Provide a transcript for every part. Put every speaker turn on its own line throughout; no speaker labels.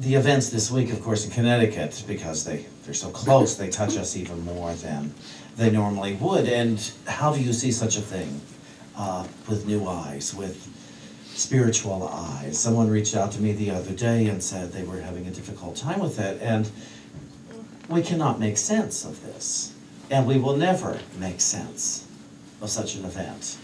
the events this week, of course, in Connecticut, because they're so close, they touch us even more than they normally would. And how do you see such a thing with new eyes, with spiritual eyes? Someone reached out to me the other day and said they were having a difficult time with it, and we cannot make sense of this, and we will never make sense of such an event.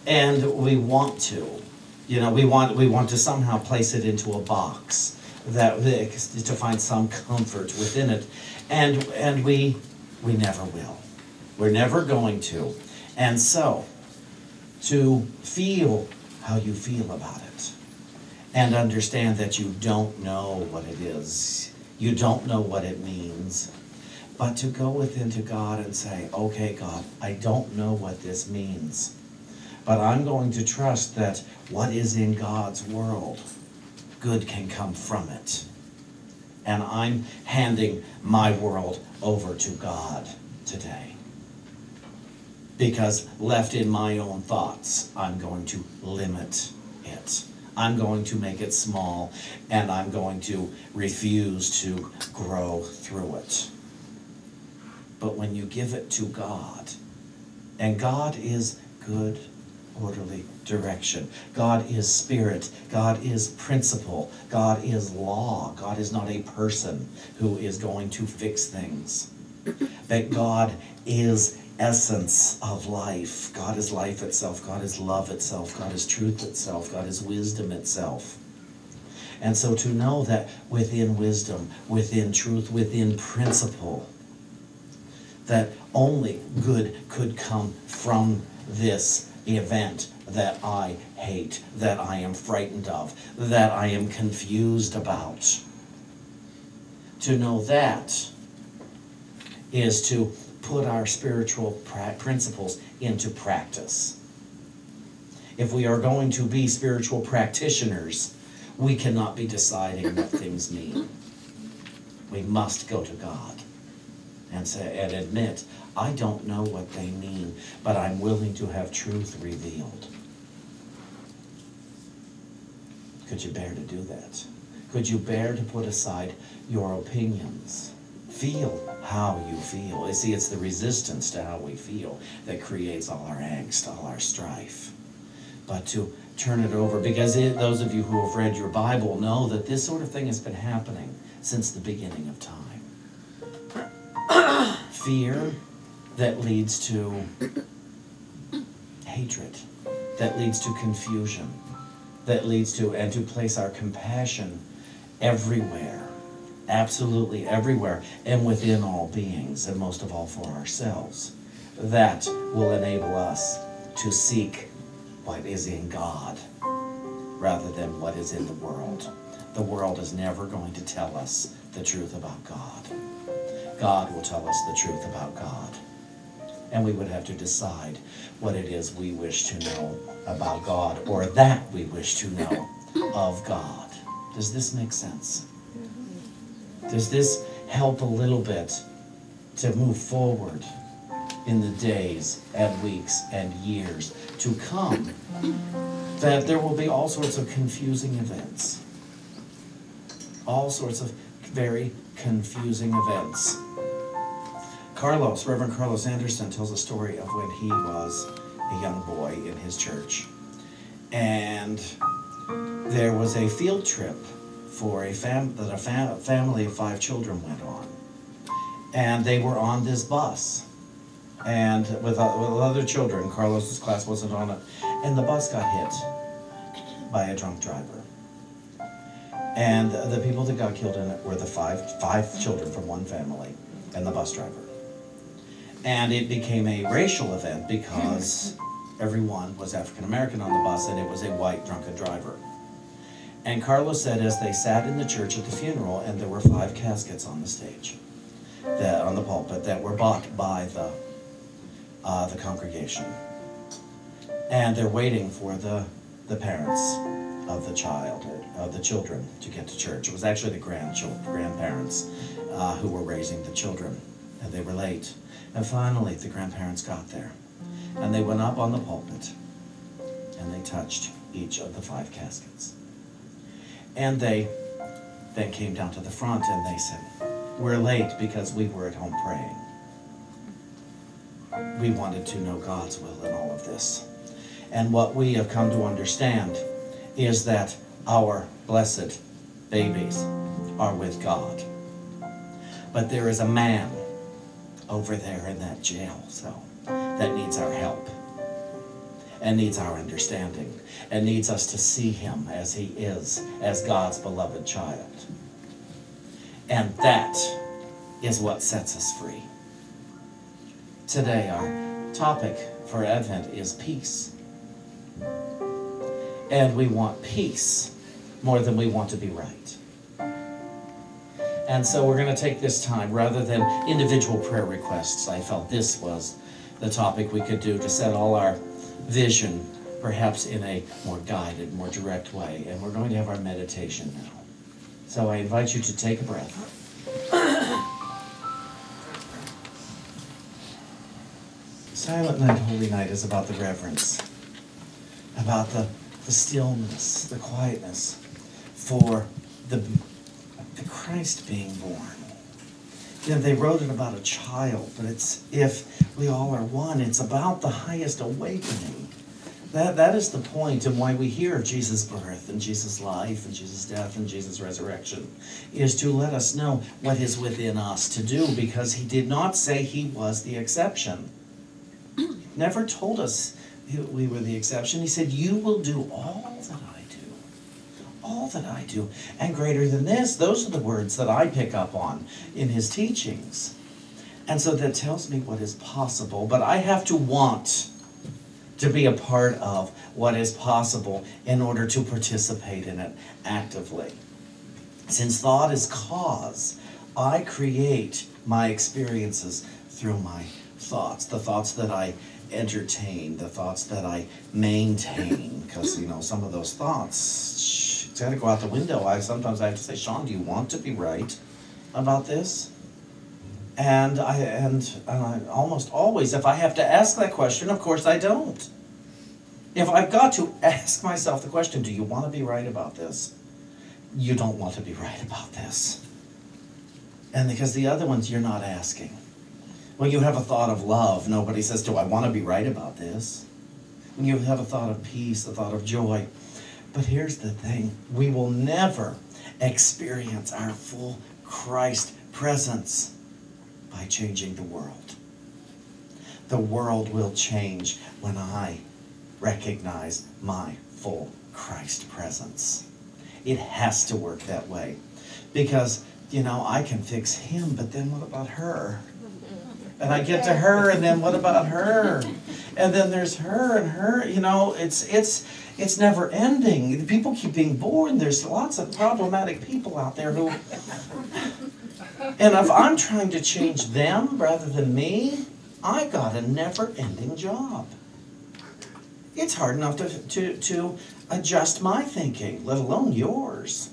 And we want to, we want to somehow place it into a box to find some comfort within it, and we never will. We're never going to. And so, to feel how you feel about it, and understand that you don't know what it is, you don't know what it means, but to go within to God and say, okay, God, I don't know what this means, but I'm going to trust that what is in God's world, good can come from it. And I'm handing my world over to God today. Because left in my own thoughts, I'm going to limit it. I'm going to make it small, and I'm going to refuse to grow through it. But when you give it to God, and God is good, orderly direction. God is spirit. God is principle. God is law. God is not a person who is going to fix things. But God is essence of life. God is life itself. God is love itself. God is truth itself. God is wisdom itself. And so to know that within wisdom, within truth, within principle, that only good could come from this event that I hate, that I am frightened of, that I am confused about. To know that is to put our spiritual principles into practice. If we are going to be spiritual practitioners, we cannot be deciding what things mean. We must go to God and say and admit, I don't know what they mean, but I'm willing to have truth revealed. Could you bear to do that? Could you bear to put aside your opinions? Feel how you feel. You see, it's the resistance to how we feel that creates all our angst, all our strife. But to turn it over, because those of you who have read your Bible know that this sort of thing has been happening since the beginning of time. Fear that leads to hatred, that leads to confusion, that leads to, and to place our compassion everywhere, absolutely everywhere, and within all beings, and most of all for ourselves. That will enable us to seek what is in God rather than what is in the world. The world is never going to tell us the truth about God. God will tell us the truth about God. And we would have to decide what it is we wish to know about God, or that we wish to know of God. Does this make sense? Does this help a little bit to move forward in the days and weeks and years to come? That there will be all sorts of confusing events. All sorts of very confusing events. Reverend Carlos Anderson tells a story of when he was a young boy in his church. And there was a field trip for a family of 5 children went on. And they were on this bus. And with other children, Carlos's class wasn't on it. And the bus got hit by a drunk driver. And the people that got killed in it were the five children from one family and the bus driver. And it became a racial event because everyone was African American on the bus and it was a white drunken driver. And Carlos said as they sat in the church at the funeral, and there were 5 caskets on the stage, on the pulpit, that were bought by the congregation. And they're waiting for the parents of the children to get to church. It was actually the grandparents who were raising the children, and they were late. And finally, the grandparents got there, and they went up on the pulpit, and they touched each of the 5 caskets. And they then came down to the front and they said, "We're late because we were at home praying. We wanted to know God's will in all of this." And what we have come to understand is that our blessed babies are with God. But there is a man over there in that jail cell that needs our help and needs our understanding and needs us to see him as he is, as God's beloved child. And that is what sets us free. Today our topic for Advent is peace. And we want peace more than we want to be right. And so we're going to take this time, rather than individual prayer requests, I felt this was the topic we could do to set all our vision perhaps in a more guided, more direct way. And we're going to have our meditation now. So I invite you to take a breath. Silent Night, Holy Night is about the reverence, about the stillness, the quietness for the Christ being born. You know, they wrote it about a child, but it's, if we all are one, it's about the highest awakening. That is the point, and why we hear of Jesus' birth and Jesus' life and Jesus' death and Jesus' resurrection, is to let us know what is within us to do, because he did not say he was the exception. Never told us we were the exception. He said, "You will do all that I do. All that I do. And greater than this." Those are the words that I pick up on in his teachings. And so that tells me what is possible. But I have to want to be a part of what is possible in order to participate in it actively. Since thought is cause, I create my experiences through my thoughts. The thoughts that I entertain, the thoughts that I maintain, because you know, some of those thoughts, it's got to go out the window. Sometimes I have to say, "Shawn, do you want to be right about this?" And I almost always, if I have to ask that question, of course I don't. If I've got to ask myself the question, "Do you want to be right about this?" You don't want to be right about this. And because the other ones you're not asking. When you have a thought of love, nobody says, "Do I want to be right about this?" When you have a thought of peace, a thought of joy. But here's the thing. We will never experience our full Christ presence by changing the world. The world will change when I recognize my full Christ presence. It has to work that way. Because, you know, I can fix him, but then what about her? And I get to her, and then what about her? And then there's her and her. You know, it's never ending. People keep being born. There's lots of problematic people out there who... And if I'm trying to change them rather than me, I got a never-ending job. It's hard enough to adjust my thinking, let alone yours.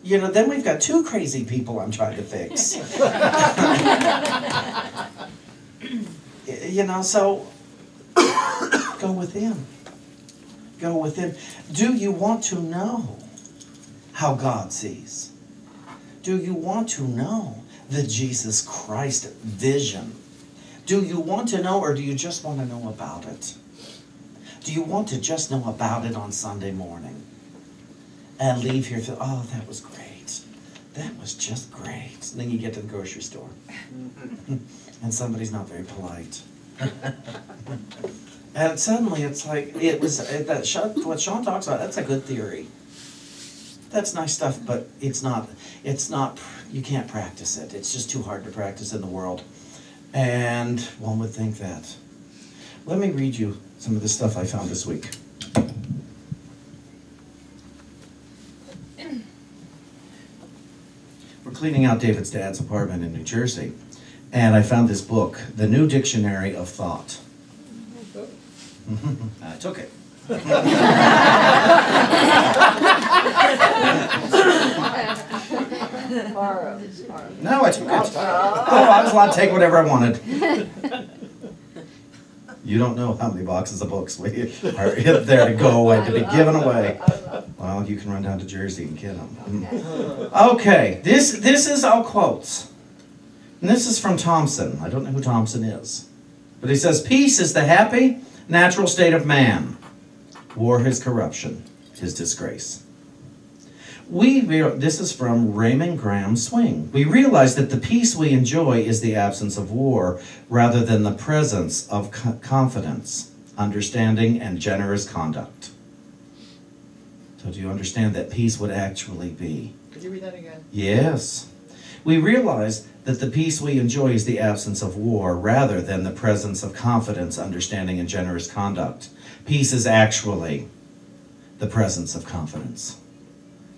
You know, then we've got two crazy people I'm trying to fix. You know, so go within. Go within. Do you want to know how God sees? Do you want to know the Jesus Christ vision? Do you want to know, or do you just want to know about it? Do you want to just know about it on Sunday morning? And leave here feeling, "Oh, that was great. That was just great." And then you get to the grocery store. And somebody's not very polite. And suddenly it's like, what Shawn talks about, that's a good theory. That's nice stuff, but it's not, you can't practice it. It's just too hard to practice in the world. And one would think that. Let me read you some of the stuff I found this week. We're cleaning out David's dad's apartment in New Jersey, and I found this book, The New Dictionary of Thought. I took it. No, I took it. Oh, I was allowed to take whatever I wanted. You don't know how many boxes of books we are there to go away, to be given away. Well, you can run down to Jersey and get them. Okay, this is all quotes. And this is from Thompson. I don't know who Thompson is. But he says, peace is the happy, natural state of man. War his corruption, his disgrace. This is from Raymond Graham Swing. We realize that the peace we enjoy is the absence of war rather than the presence of confidence, understanding, and generous conduct. So do you understand that peace would actually be?
Could you read that again?
Yes. We realize that the peace we enjoy is the absence of war rather than the presence of confidence, understanding, and generous conduct. Peace is actually the presence of confidence,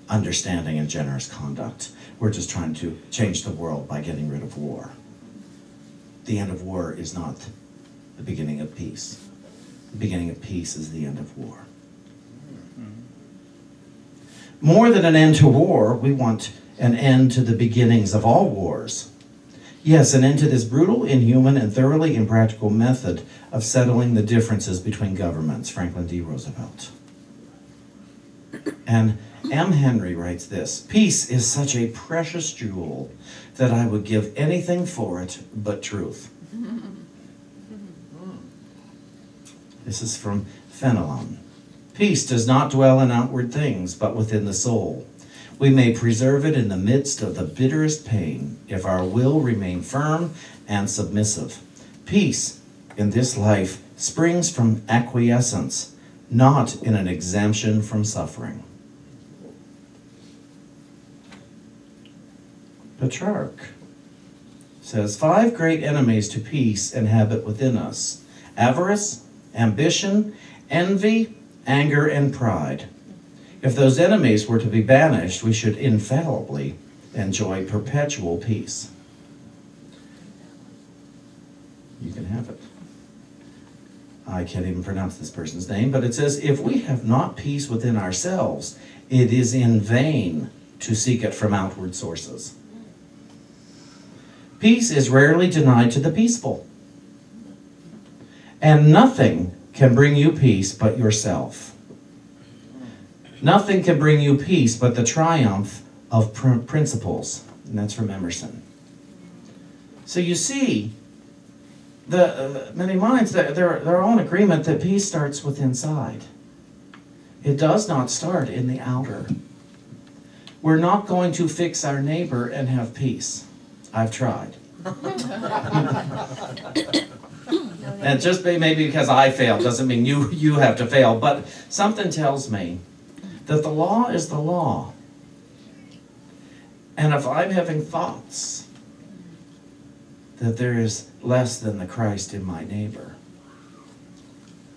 understanding, and generous conduct. We're just trying to change the world by getting rid of war. The end of war is not the beginning of peace. The beginning of peace is the end of war. More than an end to war, we want an end to the beginnings of all wars. Yes, an end to this brutal, inhuman, and thoroughly impractical method of settling the differences between governments. Franklin D. Roosevelt. And M. Henry writes this, peace is such a precious jewel that I would give anything for it but truth. This is from Fenelon. Peace does not dwell in outward things, but within the soul. We may preserve it in the midst of the bitterest pain if our will remain firm and submissive. Peace in this life springs from acquiescence, not in an exemption from suffering. Petrarch says, 5 great enemies to peace inhabit within us: avarice, ambition, envy, anger, and pride. If those enemies were to be banished, we should infallibly enjoy perpetual peace. You can have it. I can't even pronounce this person's name, but it says, if we have not peace within ourselves, it is in vain to seek it from outward sources. Peace is rarely denied to the peaceful. And nothing can bring you peace but yourself. Nothing can bring you peace but the triumph of principles. And that's from Emerson. So you see, many minds, they're all in agreement that peace starts with inside. It does not start in the outer. We're not going to fix our neighbor and have peace. I've tried. And just maybe because I failed doesn't mean you have to fail, but something tells me that the law is the law. And if I'm having thoughts that there is less than the Christ in my neighbor,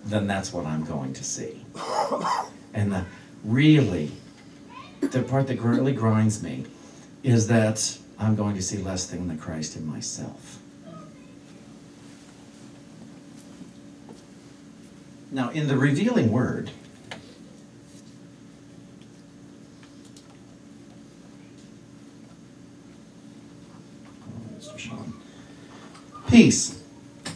then that's what I'm going to see. And the part that really grinds me is that I'm going to see less than the Christ in myself. Now, in the revealing word, Mr. Shawn, peace,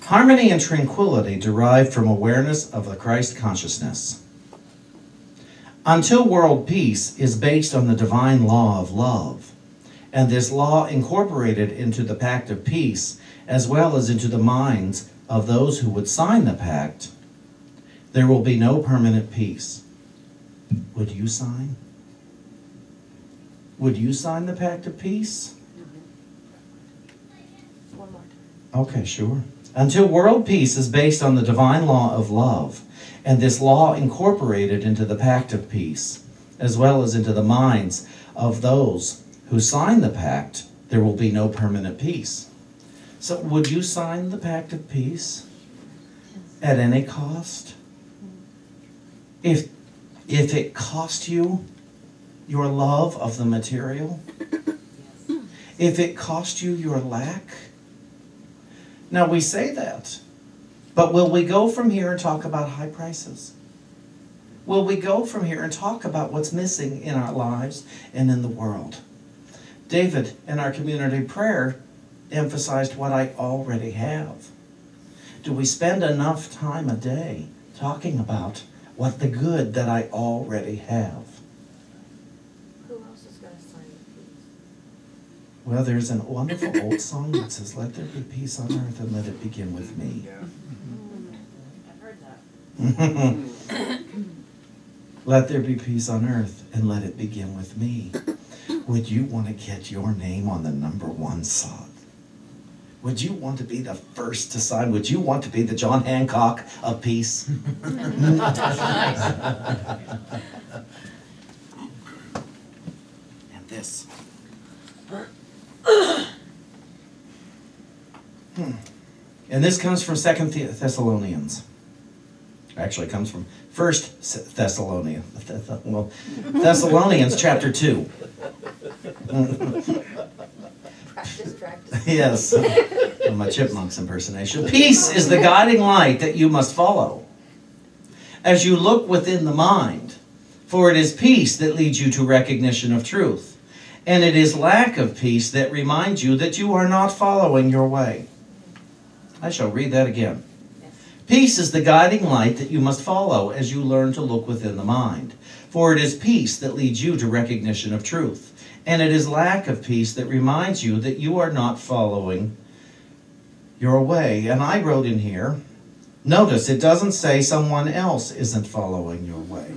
harmony and tranquility derived from awareness of the Christ consciousness. Until world peace is based on the divine law of love, and this law incorporated into the pact of peace, as well as into the minds of those who would sign the pact, there will be no permanent peace. Would you sign? Would you sign the pact of peace?
One more time.
Okay, sure. Until world peace is based on the divine law of love, and this law incorporated into the pact of peace, as well as into the minds of those who sign the pact, there will be no permanent peace. So would you sign the pact of peace at any cost? If it cost you your love of the material, if it cost you your lack. Now we say that, but will we go from here and talk about high prices? Will we go from here and talk about what's missing in our lives and in the world? David, in our community prayer, emphasized what I already have. Do we spend enough time a day talking about what the good that I already have? Well, there's a wonderful old song that says, "Let there be peace on earth and let it begin with me."
I've heard that.
Let there be peace on earth and let it begin with me. Would you want to get your name on the #1 song? Would you want to be the first to sign? Would you want to be the John Hancock of peace? And this. And this comes from 2 Thessalonians. Actually, it comes from 1 Thessalonians. Well, Thessalonians chapter 2.
Practice.
Yes. My chipmunks impersonation. Peace is the guiding light that you must follow as you look within the mind, for it is peace that leads you to recognition of truth, and it is lack of peace that reminds you that you are not following your way. I shall read that again. Peace is the guiding light that you must follow as you learn to look within the mind, for it is peace that leads you to recognition of truth, and it is lack of peace that reminds you that you are not following your way. And I wrote in here, notice it doesn't say someone else isn't following your way.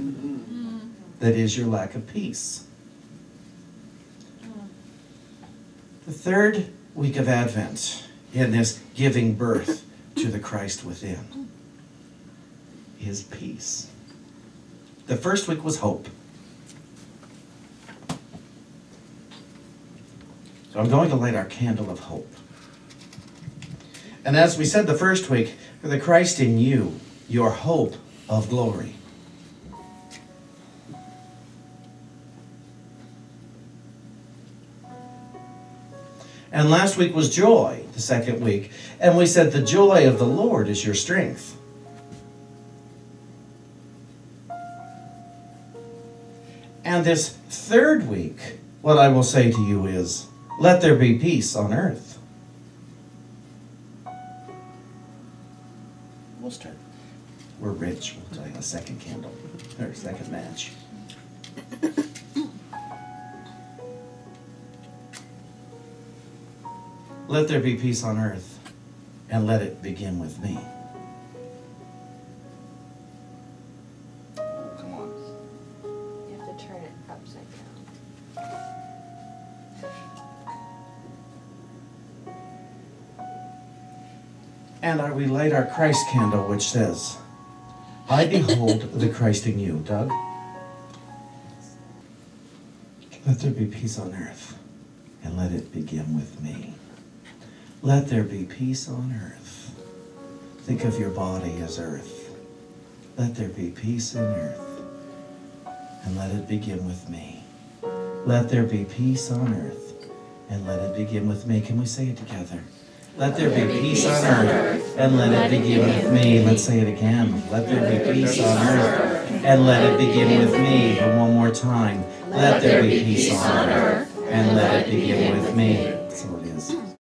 That is your lack of peace. The third week of Advent, in this giving birth to the Christ within, is peace. The first week was hope. So I'm going to light our candle of hope. And as we said the first week, for the Christ in you, your hope of glory. And last week was joy, the second week. And we said the joy of the Lord is your strength. And this third week, what I will say to you is, let there be peace on earth. We'll start. We're rich. We'll tell you a second candle, or second match. Let there be peace on earth, and let it begin with me. Come on.
You have to turn it upside down.
And we light our Christ candle, which says, I behold the Christ in you. Doug? Let there be peace on earth, and let it begin with me. Let there be peace on earth. Think of your body as earth. Let there be peace in earth, and let it begin with me. Let there be peace on earth, and let it begin with me. Can we say it together? Let there be peace on earth, and let it begin with me. Let's say it again. Let there be peace on earth, and let it begin with me. And one more time. Let there be peace on earth, and let it begin with me.